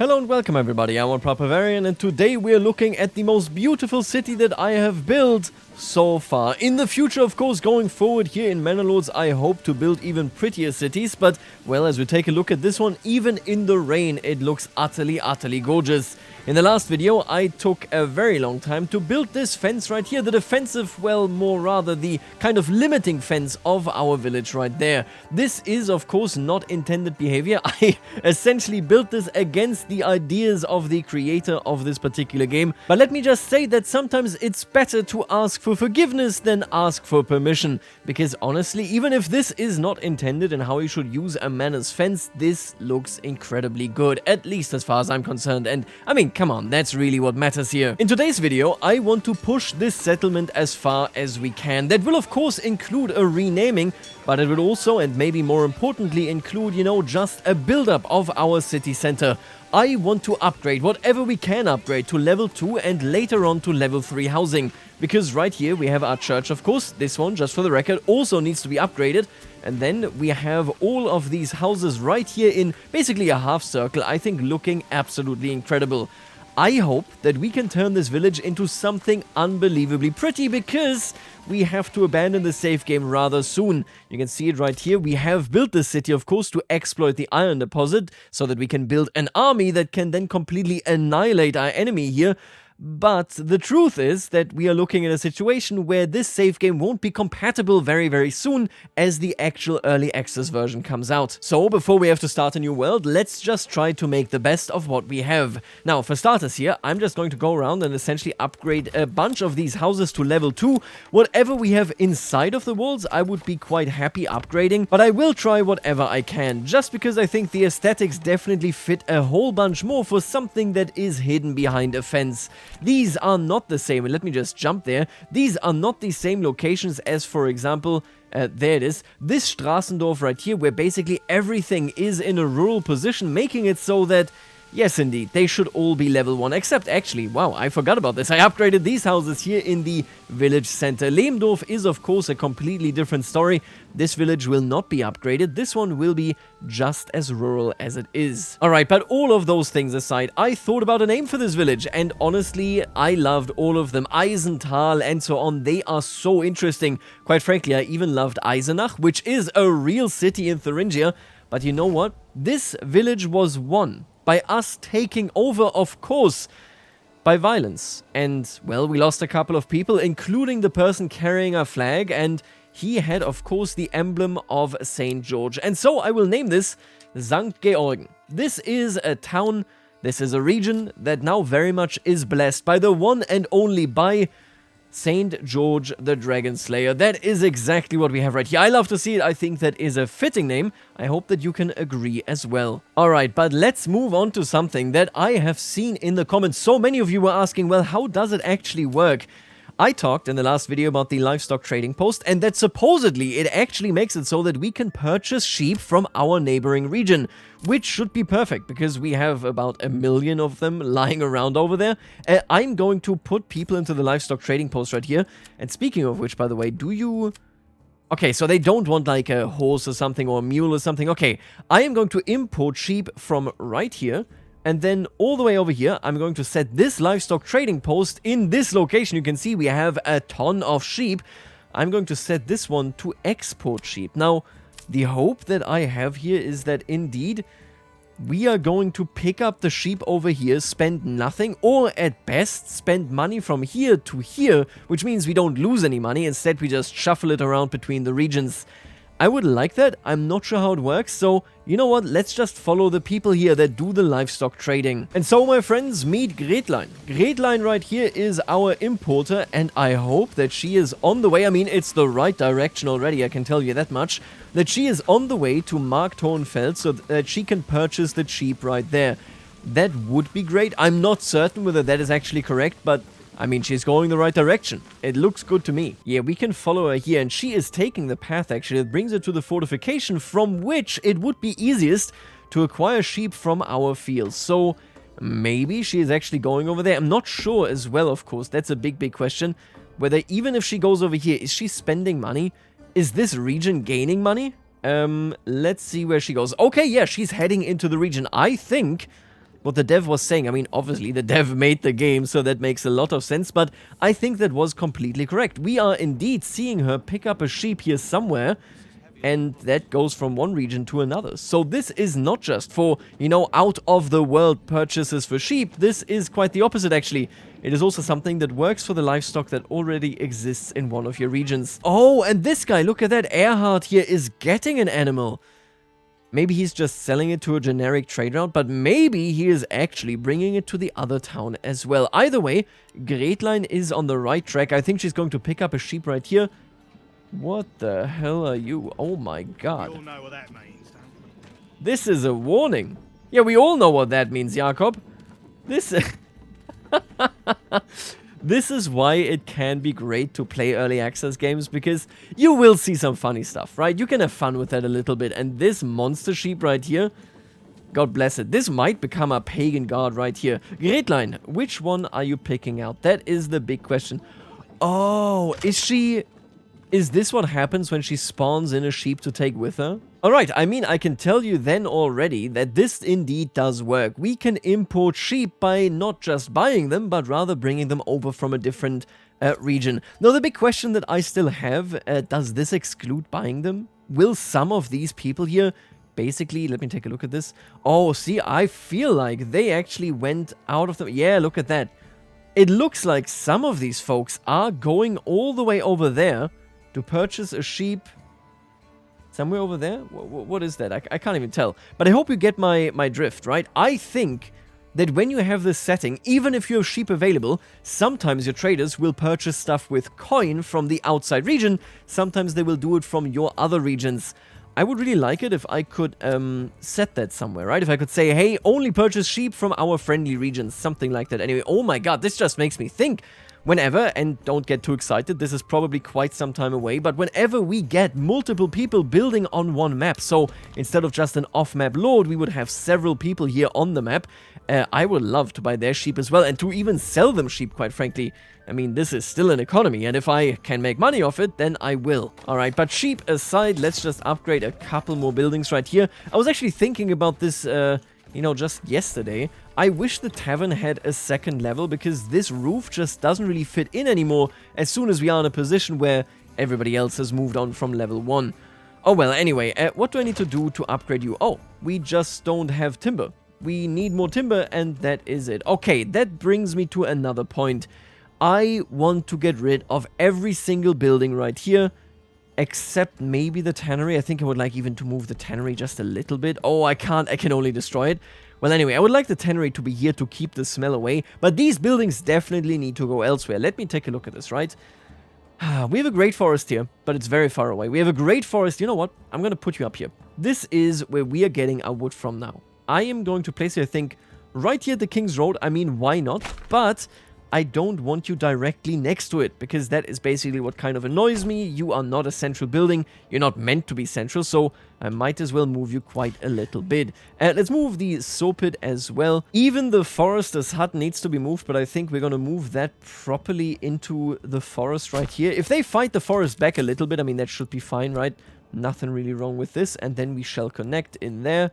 Hello and welcome everybody, I'm Barbarian and today we're looking at the most beautiful city that I have built so far. In the future, of course, going forward here in Manor Lords, I hope to build even prettier cities, but, well, as we take a look at this one, even in the rain, it looks utterly gorgeous. In the last video, I took a very long time to build this fence right here, the defensive, well, more rather the kind of limiting fence of our village right there. This is, of course, not intended behavior. I essentially built this against the ideas of the creator of this particular game, but let me just say that sometimes it's better to ask for forgiveness than ask for permission, because honestly, even if this is not intended and how you should use a manor's fence, this looks incredibly good, at least as far as I'm concerned, and I mean, come on, that's really what matters here. In today's video, I want to push this settlement as far as we can. That will of course include a renaming, but it will also, and maybe more importantly, include, you know, just a build-up of our city center. I want to upgrade whatever we can upgrade to level 2 and later on to level 3 housing. Because right here we have our church, of course. This one, just for the record, also needs to be upgraded. And then we have all of these houses right here in basically a half circle, I think looking absolutely incredible. I hope that we can turn this village into something unbelievably pretty, because we have to abandon the safe game rather soon. You can see it right here. We have built this city, of course, to exploit the iron deposit so that we can build an army that can then completely annihilate our enemy here. But the truth is that we are looking at a situation where this save game won't be compatible very soon as the actual early access version comes out. So before we have to start a new world, let's just try to make the best of what we have. Now, for starters here, I'm just going to go around and essentially upgrade a bunch of these houses to level 2. Whatever we have inside of the walls, I would be quite happy upgrading, but I will try whatever I can, just because I think the aesthetics definitely fit a whole bunch more for something that is hidden behind a fence. These are not the same, and let me just jump there. These are not the same locations as, for example, there it is, this Straßendorf right here, where basically everything is in a rural position, making it so that, yes indeed, they should all be level 1, except actually, wow, I forgot about this, I upgraded these houses here in the village center. Lehmdorf is of course a completely different story. This village will not be upgraded, this one will be just as rural as it is. Alright, but all of those things aside, I thought about a name for this village, and honestly, I loved all of them. Eisenthal and so on, they are so interesting. Quite frankly, I even loved Eisenach, which is a real city in Thuringia, but you know what? This village was won by us taking over, of course, by violence. And, well, we lost a couple of people, including the person carrying our flag, and he had, of course, the emblem of St. George. And so I will name this St. Georgen. This is a town, this is a region that now very much is blessed by the one and only by St. George the Dragon Slayer. That is exactly what we have right here. I love to see it. I think that is a fitting name. I hope that you can agree as well. Alright, but let's move on to something that I have seen in the comments. So many of you were asking, well, how does it actually work? I talked in the last video about the livestock trading post, and that supposedly it actually makes it so that we can purchase sheep from our neighboring region, which should be perfect because we have about 1 million of them lying around over there. I'm going to put people into the livestock trading post right here. And speaking of which, by the way, do you... Okay, so they don't want like a horse or something or a mule or something. Okay, I am going to import sheep from right here. And then all the way over here, I'm going to set this livestock trading post in this location. You can see we have a ton of sheep. I'm going to set this one to export sheep. Now, the hope that I have here is that indeed we are going to pick up the sheep over here, spend nothing, or at best spend money from here to here, which means we don't lose any money. Instead, we just shuffle it around between the regions. I would like that. I'm not sure how it works, so you know what, let's just follow the people here that do the livestock trading. And so, my friends, meet Gretlein. Gretlein right here is our importer, and I hope that she is on the way. I mean, it's the right direction already, I can tell you that much. That she is on the way to Markthornfeld so that she can purchase the sheep right there. That would be great. I'm not certain whether that is actually correct, but I mean, she's going the right direction. It looks good to me. Yeah, we can follow her here, and she is taking the path, actually, that brings her to the fortification from which it would be easiest to acquire sheep from our fields. So, maybe she is actually going over there. I'm not sure as well, of course. That's a big question. Whether even if she goes over here, is she spending money? Is this region gaining money? Let's see where she goes. Okay, yeah, she's heading into the region. I think what the dev was saying. I mean, obviously, the dev made the game, so that makes a lot of sense, but I think that was completely correct. We are indeed seeing her pick up a sheep here somewhere, and that goes from one region to another. So this is not just for, you know, out-of-the-world purchases for sheep. This is quite the opposite, actually. It is also something that works for the livestock that already exists in one of your regions. Oh, and this guy, look at that. Erhard here is getting an animal. Maybe he's just selling it to a generic trade route, but maybe he is actually bringing it to the other town as well. Either way, Gretlein is on the right track. I think she's going to pick up a sheep right here. What the hell are you? Oh my god. We all know what that means, don't we? This is a warning. Yeah, we all know what that means, Jakob. This This is why it can be great to play early access games, because you will see some funny stuff, right? You can have fun with that a little bit. And this monster sheep right here, God bless it. This might become a pagan god right here. Gretlein, which one are you picking out? That is the big question. Oh, is this what happens when she spawns in a sheep to take with her? Alright, I mean, I can tell you then already that this indeed does work. We can import sheep by not just buying them, but rather bringing them over from a different region. Now, the big question that I still have, does this exclude buying them? Will some of these people here basically, let me take a look at this. Oh, see, I feel like they actually went out of the... Yeah, look at that. It looks like some of these folks are going all the way over there to purchase a sheep somewhere over there. What is that? I can't even tell. But I hope you get my drift, right? I think that when you have this setting, even if you have sheep available, sometimes your traders will purchase stuff with coin from the outside region. Sometimes they will do it from your other regions. I would really like it if I could set that somewhere, right? If I could say, hey, only purchase sheep from our friendly regions, something like that. Anyway, oh my god, this just makes me think. Whenever, and don't get too excited, this is probably quite some time away, but whenever we get multiple people building on one map, so instead of just an off-map lord, we would have several people here on the map, I would love to buy their sheep as well, and to even sell them sheep, quite frankly. I mean, this is still an economy, and if I can make money off it, then I will. Alright, but sheep aside, let's just upgrade a couple more buildings right here. I was actually thinking about this, you know, just yesterday. I wish the tavern had a second level, because this roof just doesn't really fit in anymore as soon as we are in a position where everybody else has moved on from level 1. Oh well, anyway, what do I need to do to upgrade you? Oh, we just don't have timber. We need more timber, and that is it. Okay, that brings me to another point. I want to get rid of every single building right here, except maybe the tannery. I think I would like even to move the tannery just a little bit. Oh, I can't. I can only destroy it. Well, anyway, I would like the tannery to be here to keep the smell away, but these buildings definitely need to go elsewhere. Let me take a look at this, right? We have a great forest here, but it's very far away. We have a great forest. You know what? I'm going to put you up here. This is where we are getting our wood from now. I am going to place you, I think, right here at the King's Road. I mean, why not? But I don't want you directly next to it, because that is basically what kind of annoys me. You are not a central building. You're not meant to be central, so I might as well move you quite a little bit. Let's move the saw pit as well. Even the forester's hut needs to be moved, but I think we're going to move that properly into the forest right here. If they fight the forest back a little bit, I mean, that should be fine, right? Nothing really wrong with this. And then we shall connect in there.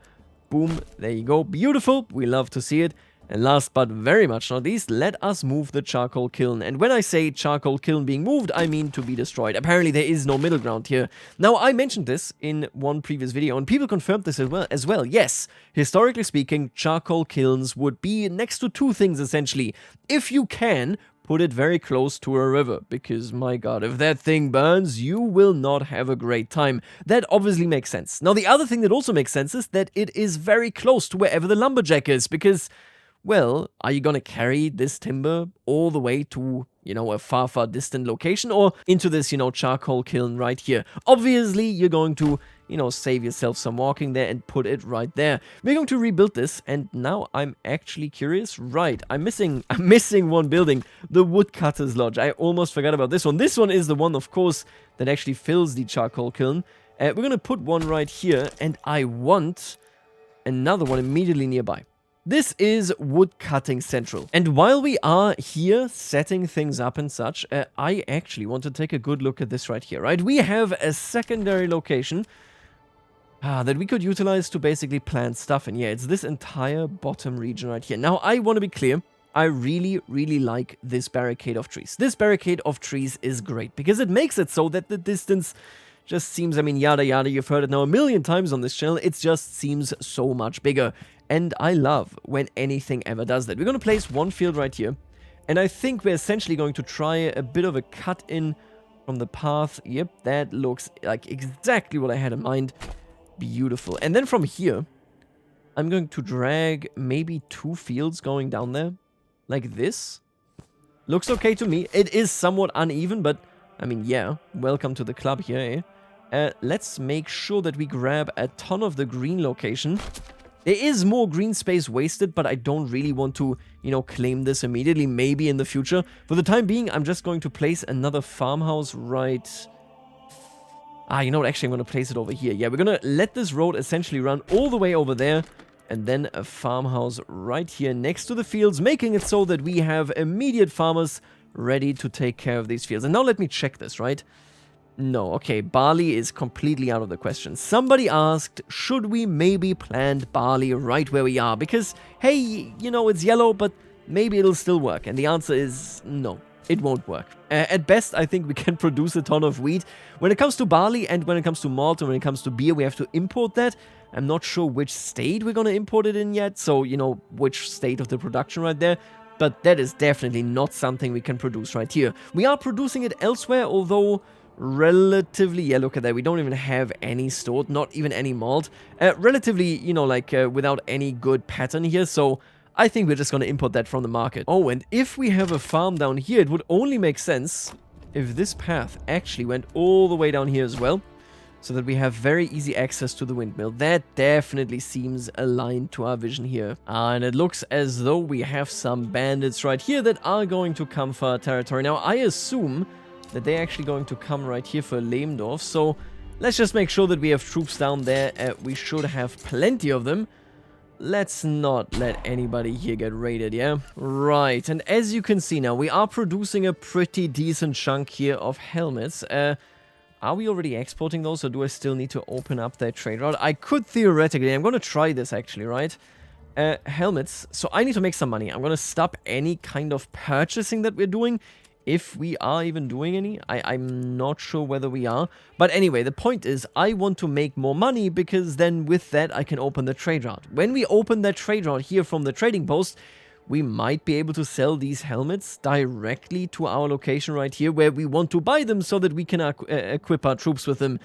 Boom, there you go. Beautiful. We love to see it. And last but very much not least, let us move the charcoal kiln. And when I say charcoal kiln being moved, I mean to be destroyed. Apparently there is no middle ground here. Now, I mentioned this in one previous video, and people confirmed this as well. Yes, historically speaking, charcoal kilns would be next to two things, essentially. If you can, put it very close to a river, because my god, if that thing burns, you will not have a great time. That obviously makes sense. Now, the other thing that also makes sense is that it is very close to wherever the lumberjack is, because... well, are you gonna carry this timber all the way to, you know, a far, far distant location, or into this, you know, charcoal kiln right here? Obviously, you're going to, you know, save yourself some walking there and put it right there. We're going to rebuild this, and now I'm actually curious. Right, I'm missing one building, the woodcutter's lodge. I almost forgot about this one. This one is the one, of course, that actually fills the charcoal kiln. We're gonna put one right here, and I want another one immediately nearby. This is Woodcutting Central. And while we are here setting things up and such, I actually want to take a good look at this right here, right? We have a secondary location. that we could utilize to basically plant stuff in. Yeah, it's this entire bottom region right here. Now, I want to be clear. I really, really like this barricade of trees. This barricade of trees is great because it makes it so that the distance just seems, I mean, yada yada, you've heard it now a million times on this channel. It just seems so much bigger. And I love when anything ever does that. We're going to place one field right here. And I think we're essentially going to try a bit of a cut in from the path. Yep, that looks like exactly what I had in mind. Beautiful. And then from here, I'm going to drag maybe 2 fields going down there. Like this. Looks okay to me. It is somewhat uneven, but I mean, yeah, welcome to the club here, eh? Let's make sure that we grab a ton of the green location. There is more green space wasted, but I don't really want to, you know, claim this immediately. Maybe in the future. For the time being, I'm just going to place another farmhouse right... you know what? Actually, I'm going to place it over here. Yeah, we're going to let this road essentially run all the way over there. And then a farmhouse right here next to the fields, making it so that we have immediate farmers ready to take care of these fields. And now let me check this, right? No, okay, barley is completely out of the question. Somebody asked, should we maybe plant barley right where we are? Because, hey, you know, it's yellow, but maybe it'll still work. And the answer is no. It won't work. At best, I think we can produce a ton of wheat. When it comes to barley and when it comes to malt and when it comes to beer, we have to import that. I'm not sure which state we're going to import it in yet. So, you know, which state of the production right there. But that is definitely not something we can produce right here. We are producing it elsewhere, although relatively... Yeah, look at that. We don't even have any stored, not even any malt. Relatively, you know, like without any good pattern here. So... I think we're just going to import that from the market. Oh, and if we have a farm down here, it would only make sense if this path actually went all the way down here as well, so that we have very easy access to the windmill. That definitely seems aligned to our vision here. And it looks as though we have some bandits right here that are going to come for our territory. Now, I assume that they're actually going to come right here for Lehmdorf, so let's just make sure that we have troops down there. We should have plenty of them. Let's not let anybody here get raided, yeah? Right, and as you can see now, we are producing a pretty decent chunk here of helmets. Are we already exporting those, or do I still need to open up that trade route? I could theoretically. I'm going to try this actually, right? Helmets. So I need to make some money. I'm going to stop any kind of purchasing that we're doing. If we are even doing any, I'm not sure whether we are. But anyway, the point is, I want to make more money because then with that, I can open the trade route. When we open that trade route here from the trading post, we might be able to sell these helmets directly to our location right here where we want to buy them so that we can equip our troops with them.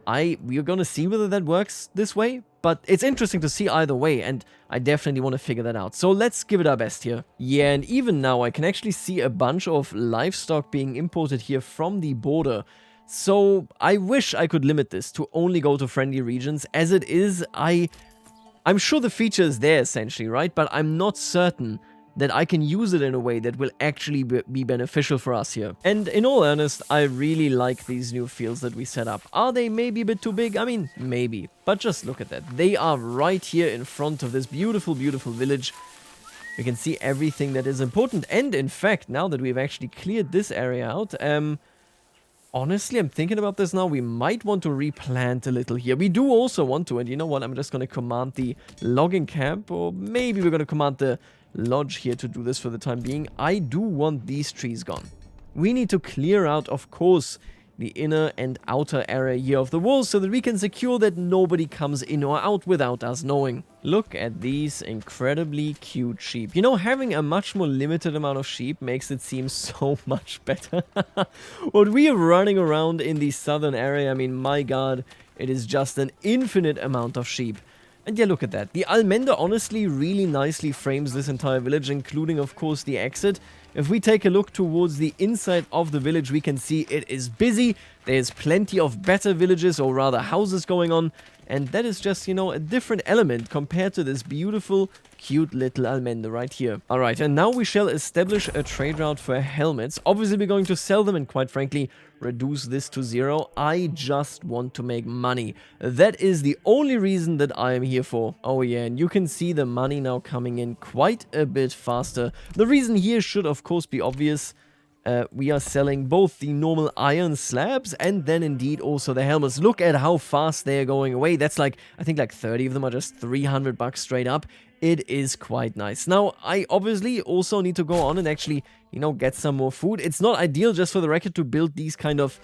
We're going to see whether that works this way, but it's interesting to see either way, and I definitely want to figure that out. So let's give it our best here. Yeah, and even now I can actually see a bunch of livestock being imported here from the border. So I wish I could limit this to only go to friendly regions. As it is, I'm sure the feature is there essentially, right? But I'm not certain that I can use it in a way that will actually be beneficial for us here. And in all earnest, I really like these new fields that we set up. Are they maybe a bit too big? I mean, maybe. But just look at that. They are right here in front of this beautiful, beautiful village. We can see everything that is important. And in fact, now that we've actually cleared this area out, honestly, I'm thinking about this now. We might want to replant a little here. We do also want to, and you know what? I'm just going to command the logging camp, or maybe we're going to command the lodge here to do this for the time being. I do want these trees gone. We need to clear out, of course, the inner and outer area here of the walls so that we can secure that nobody comes in or out without us knowing. Look at these incredibly cute sheep. You know, having a much more limited amount of sheep makes it seem so much better. What we are running around in the southern area, I mean, my god, it is just an infinite amount of sheep. And yeah, look at that. The Almender honestly really nicely frames this entire village, including, of course, the exit. If we take a look towards the inside of the village, we can see it is busy. There's plenty of better villages, or rather houses going on. And that is just, you know, a different element compared to this beautiful, cute little Almender right here. Alright, and now we shall establish a trade route for helmets. Obviously, we're going to sell them and, quite frankly, reduce this to 0. I just want to make money. That is the only reason that I am here for. Oh yeah, and you can see the money now coming in quite a bit faster. The reason here should, of course, be obvious. we are selling both the normal iron slabs and then indeed also the helmets. Look at how fast they're going away. That's like, I think like 30 of them are just 300 bucks straight up. It is quite nice. Now, I obviously also need to go on and actually, you know, get some more food. It's not ideal, just for the record, to build these kind of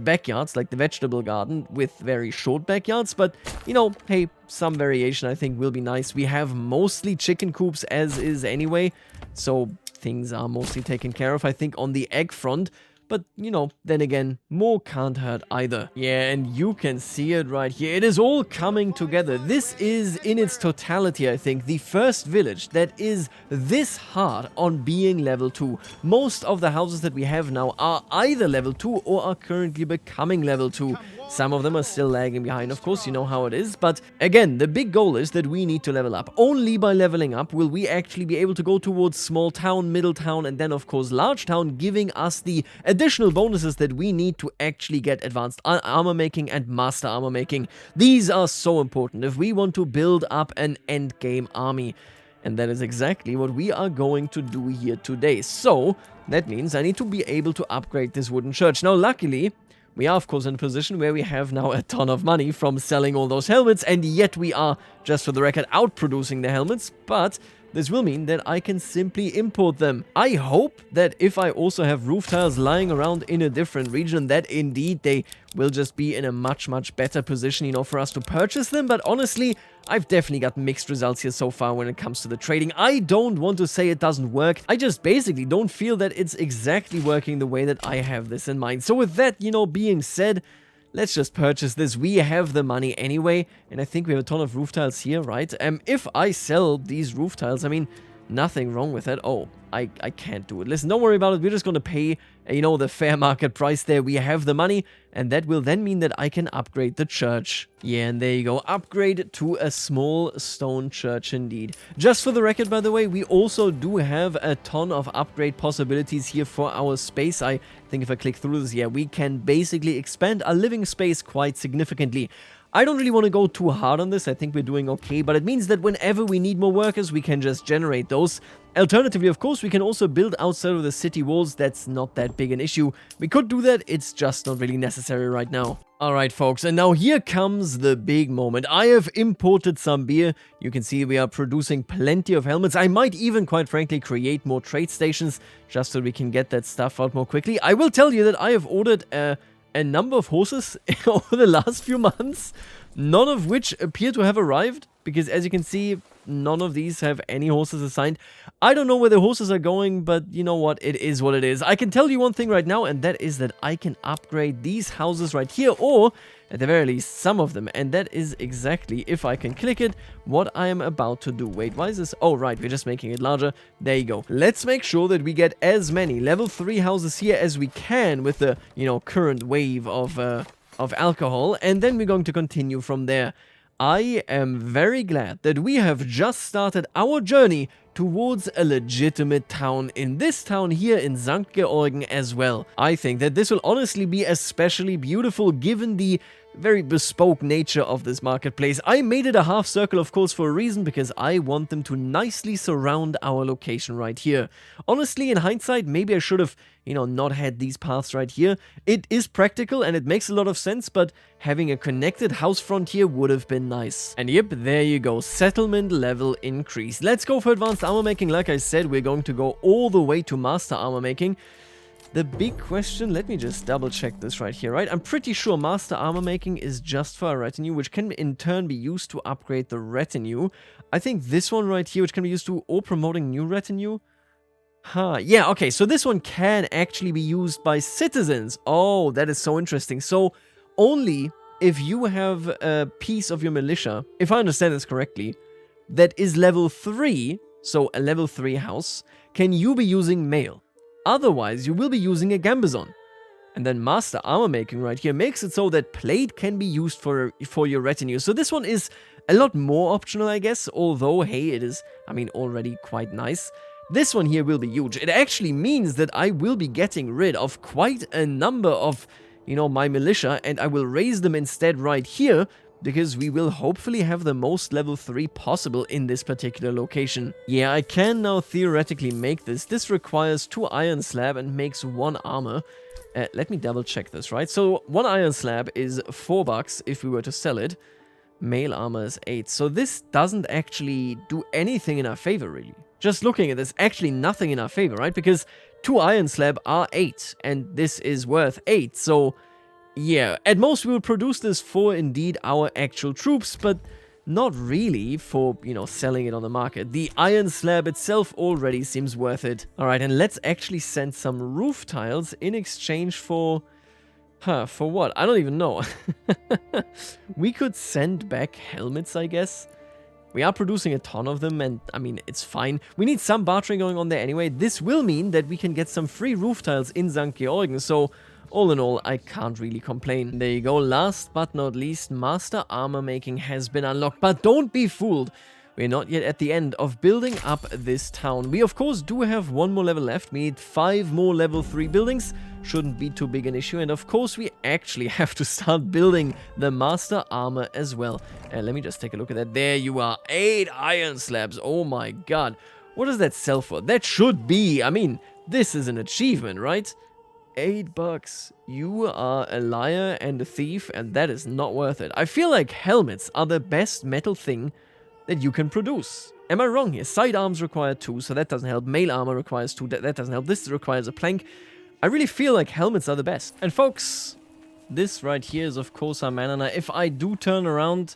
backyards, like the vegetable garden, with very short backyards, but, you know, hey, some variation I think will be nice. We have mostly chicken coops as is anyway, so things are mostly taken care of, I think, on the egg front. But, you know, then again, more can't hurt either. Yeah, and you can see it right here. It is all coming together. This is, in its totality, I think, the first village that is this hard on being level 2. Most of the houses that we have now are either level 2 or are currently becoming level 2. Some of them are still lagging behind, of course, you know how it is. But again, the big goal is that we need to level up. Only by leveling up will we actually be able to go towards small town, middle town, and then, of course, large town, giving us the additional bonuses that we need to actually get advanced armor making and master armor making. These are so important if we want to build up an endgame army. And that is exactly what we are going to do here today. So, that means I need to be able to upgrade this wooden church. Now, luckily, we are, of course, in a position where we have now a ton of money from selling all those helmets, and yet we are, just for the record, outproducing the helmets, but this will mean that I can simply import them. I hope that if I also have roof tiles lying around in a different region, that indeed they will just be in a much, much better position, you know, for us to purchase them. But honestly, I've definitely got mixed results here so far when it comes to the trading. I don't want to say it doesn't work. I just basically don't feel that it's exactly working the way that I have this in mind. So with that, you know, being said, let's just purchase this. We have the money anyway, and I think we have a ton of roof tiles here, right? If I sell these roof tiles, I mean, nothing wrong with it. Oh, I can't do it. Listen, don't worry about it. We're just going to pay, you know, the fair market price there. We have the money, and that will then mean that I can upgrade the church. Yeah, and there you go. Upgrade to a small stone church indeed. Just for the record, by the way, we also do have a ton of upgrade possibilities here for our space. I think if I click through this, yeah, we can basically expand our living space quite significantly. I don't really want to go too hard on this. I think we're doing okay, but it means that whenever we need more workers, we can just generate those. Alternatively, of course, we can also build outside of the city walls. That's not that big an issue. We could do that, it's just not really necessary right now. Alright folks, and now here comes the big moment. I have imported some beer. You can see we are producing plenty of helmets. I might even, quite frankly, create more trade stations just so we can get that stuff out more quickly. I will tell you that I have ordered a number of horses over the last few months, none of which appear to have arrived, because as you can see, none of these have any horses assigned. I don't know where the horses are going, but you know what? It is what it is. I can tell you one thing right now, and that is that I can upgrade these houses right here, or at the very least, some of them. And that is exactly, if I can click it, what I am about to do. Wait, why is this? Oh, right, we're just making it larger. There you go. Let's make sure that we get as many level 3 houses here as we can with the, you know, current wave of alcohol. And then we're going to continue from there. I am very glad that we have just started our journey towards a legitimate town in this town here in St. Georgen as well. I think that this will honestly be especially beautiful given the very bespoke nature of this marketplace. I made it a half circle, of course, for a reason, because I want them to nicely surround our location right here. Honestly, in hindsight, maybe I should have, you know, not had these paths right here. It is practical and it makes a lot of sense, but having a connected house front here would have been nice. And yep, there you go, settlement level increased. Let's go for advanced armor making. Like I said, we're going to go all the way to master armor making. The big question, let me just double check this right here, right? I'm pretty sure master armor making is just for a retinue, which can in turn be used to upgrade the retinue. I think this one right here, which can be used to or promoting new retinue. Huh, yeah, okay, so this one can actually be used by citizens. Oh, that is so interesting. So only if you have a piece of your militia, if I understand this correctly, that is level 3, so a level 3 house, can you be using mail. Otherwise, you will be using a gambazon. And then master armor making right here makes it so that plate can be used for your retinue. So this one is a lot more optional, I guess, although, hey, it is, I mean, already quite nice. This one here will be huge. It actually means that I will be getting rid of quite a number of, you know, my militia, and I will raise them instead right here, because we will hopefully have the most level 3 possible in this particular location. Yeah, I can now theoretically make this. This requires 2 iron slab and makes 1 armor. Let me double check this, right? So 1 iron slab is $4 if we were to sell it. Mail armor is 8. So this doesn't actually do anything in our favor, really. Just looking at this, actually nothing in our favor, right? Because 2 iron slab are 8, and this is worth 8. So yeah, at most we will produce this for indeed our actual troops, but not really for, you know, selling it on the market. The iron slab itself already seems worth it. Alright, and let's actually send some roof tiles in exchange for... for what? I don't even know. We could send back helmets, I guess. We are producing a ton of them, and I mean, it's fine. We need some bartering going on there anyway. This will mean that we can get some free roof tiles in St. Georgen, so all in all, I can't really complain. There you go. Last but not least, master armor making has been unlocked. But don't be fooled. We're not yet at the end of building up this town. We, of course, do have 1 more level left. We need 5 more level 3 buildings. Shouldn't be too big an issue. And, of course, we actually have to start building the master armor as well. Let me just take a look at that. There you are. 8 iron slabs. Oh, my God. What does that sell for? That should be... I mean, this is an achievement, right? $8. You are a liar and a thief, and that is not worth it. I feel like helmets are the best metal thing that you can produce. Am I wrong here? Sidearms require 2, so that doesn't help. Mail armor requires 2, that doesn't help. This requires a plank. I really feel like helmets are the best. And folks, this right here is of course our manor. Now, if I do turn around,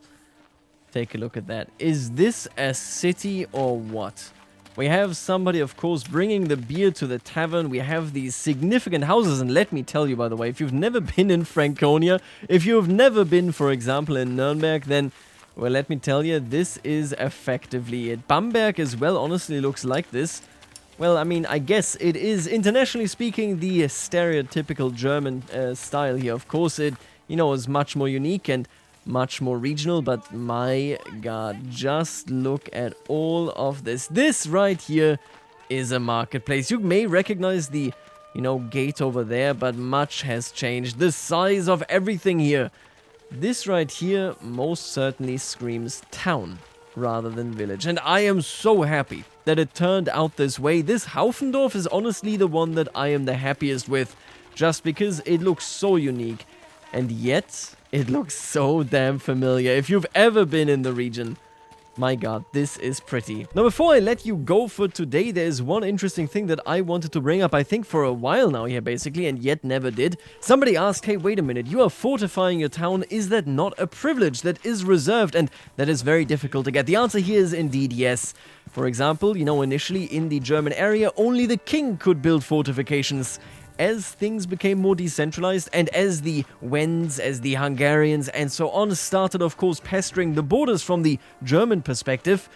take a look at that. Is this a city or what? We have somebody, of course, bringing the beer to the tavern. We have these significant houses. And let me tell you, by the way, if you've never been in Franconia, if you've never been, for example, in Nuremberg, then, well, let me tell you, this is effectively it. Bamberg as well honestly looks like this. Well, I mean, I guess it is, internationally speaking, the stereotypical German style here. Of course, it, you know, is much more unique and much more regional, but my God, just look at all of this. This right here is a marketplace. You may recognize the, you know, gate over there, but much has changed. The size of everything here. This right here most certainly screams town rather than village, and I am so happy that it turned out this way. This Haufendorf is honestly the one that I am the happiest with, just because it looks so unique, and yet it looks so damn familiar. If you've ever been in the region, my God, this is pretty. Now, before I let you go for today, there is one interesting thing that I wanted to bring up, I think, for a while now here, basically, and yet never did. Somebody asked, hey, wait a minute, you are fortifying your town. Is that not a privilege that is reserved and that is very difficult to get? The answer here is indeed yes. For example, you know, initially in the German area, only the king could build fortifications. As things became more decentralized and as the Wends, as the Hungarians and so on started, of course, pestering the borders from the German perspective,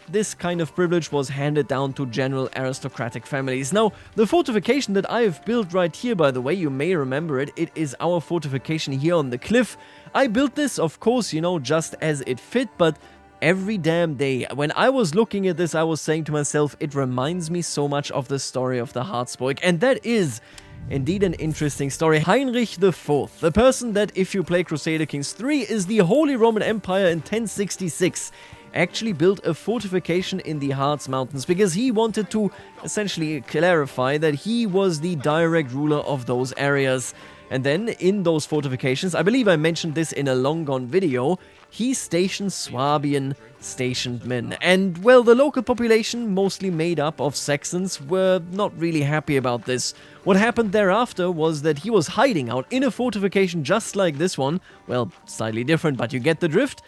this kind of privilege was handed down to general aristocratic families. Now, the fortification that I have built right here, by the way, you may remember it, it is our fortification here on the cliff. I built this, of course, you know, just as it fit, but every damn day, when I was looking at this, I was saying to myself, it reminds me so much of the story of the Harzburg, and that is indeed an interesting story. Heinrich IV, the person that, if you play Crusader Kings 3, is the Holy Roman Empire in 1066, actually built a fortification in the Harz Mountains because he wanted to essentially clarify that he was the direct ruler of those areas. And then in those fortifications, I believe I mentioned this in a long gone video, he stationed Swabian stationed men. And, well, the local population, mostly made up of Saxons, were not really happy about this. What happened thereafter was that he was hiding out in a fortification just like this one. Well, slightly different, but you get the drift.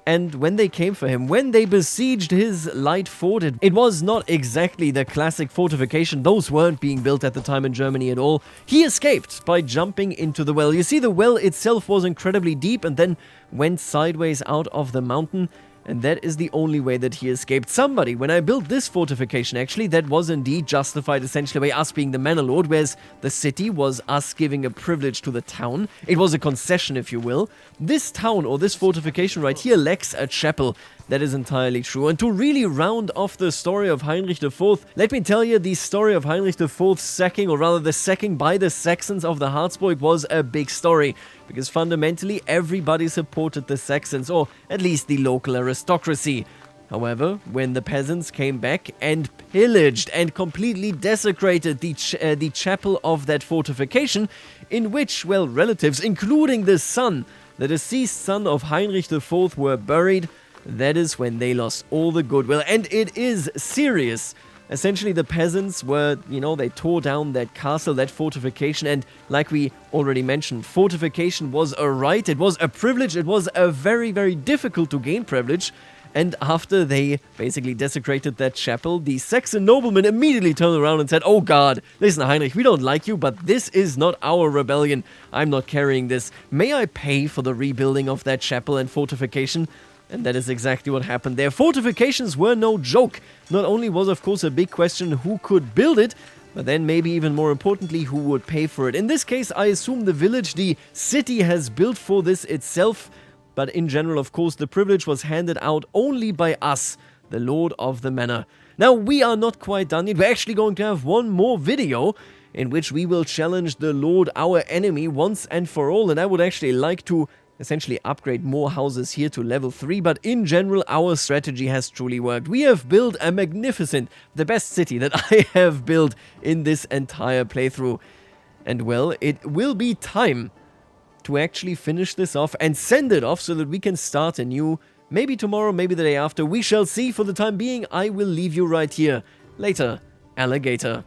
And when they came for him, when they besieged his light fort, it was not exactly the classic fortification. Those weren't being built at the time in Germany at all. He escaped by jumping into the well. You see, the well itself was incredibly deep and then went sideways out of the mountain. And that is the only way that he escaped. Somebody, when I built this fortification, actually, that was indeed justified essentially by us being the Manor Lord, whereas the city was us giving a privilege to the town. It was a concession, if you will. This town, or this fortification right here, lacks a chapel. That is entirely true. And to really round off the story of Heinrich IV, let me tell you, the story of Heinrich IV's sacking, or rather the sacking by the Saxons of the Harzburg, was a big story, because fundamentally everybody supported the Saxons, or at least the local aristocracy. However, when the peasants came back and pillaged and completely desecrated the chapel of that fortification, in which, well, relatives, including the son, the deceased son of Heinrich IV, were buried, that is when they lost all the goodwill, and it is serious. Essentially, the peasants were, they tore down that castle, that fortification, and like we already mentioned, fortification was a right, it was a privilege, it was a very, very difficult to gain privilege. And after they basically desecrated that chapel, the Saxon noblemen immediately turned around and said, "Oh God, listen Heinrich, we don't like you, but this is not our rebellion. I'm not carrying this. May I pay for the rebuilding of that chapel and fortification?" And that is exactly what happened there. Fortifications were no joke. Not only was, of course, a big question who could build it, but then maybe even more importantly, who would pay for it. In this case, I assume the village, the city, has built for this itself. But in general, of course, the privilege was handed out only by us, the Lord of the Manor. Now, we are not quite done yet. We're actually going to have one more video in which we will challenge the Lord, our enemy, once and for all. And I would actually like to essentially upgrade more houses here to level 3, but in general our strategy has truly worked. We have built a magnificent, the best city that I have built in this entire playthrough. And well, it will be time to actually finish this off and send it off so that we can start anew. Maybe tomorrow, maybe the day after, we shall see. For the time being, I will leave you right here. Later, alligator.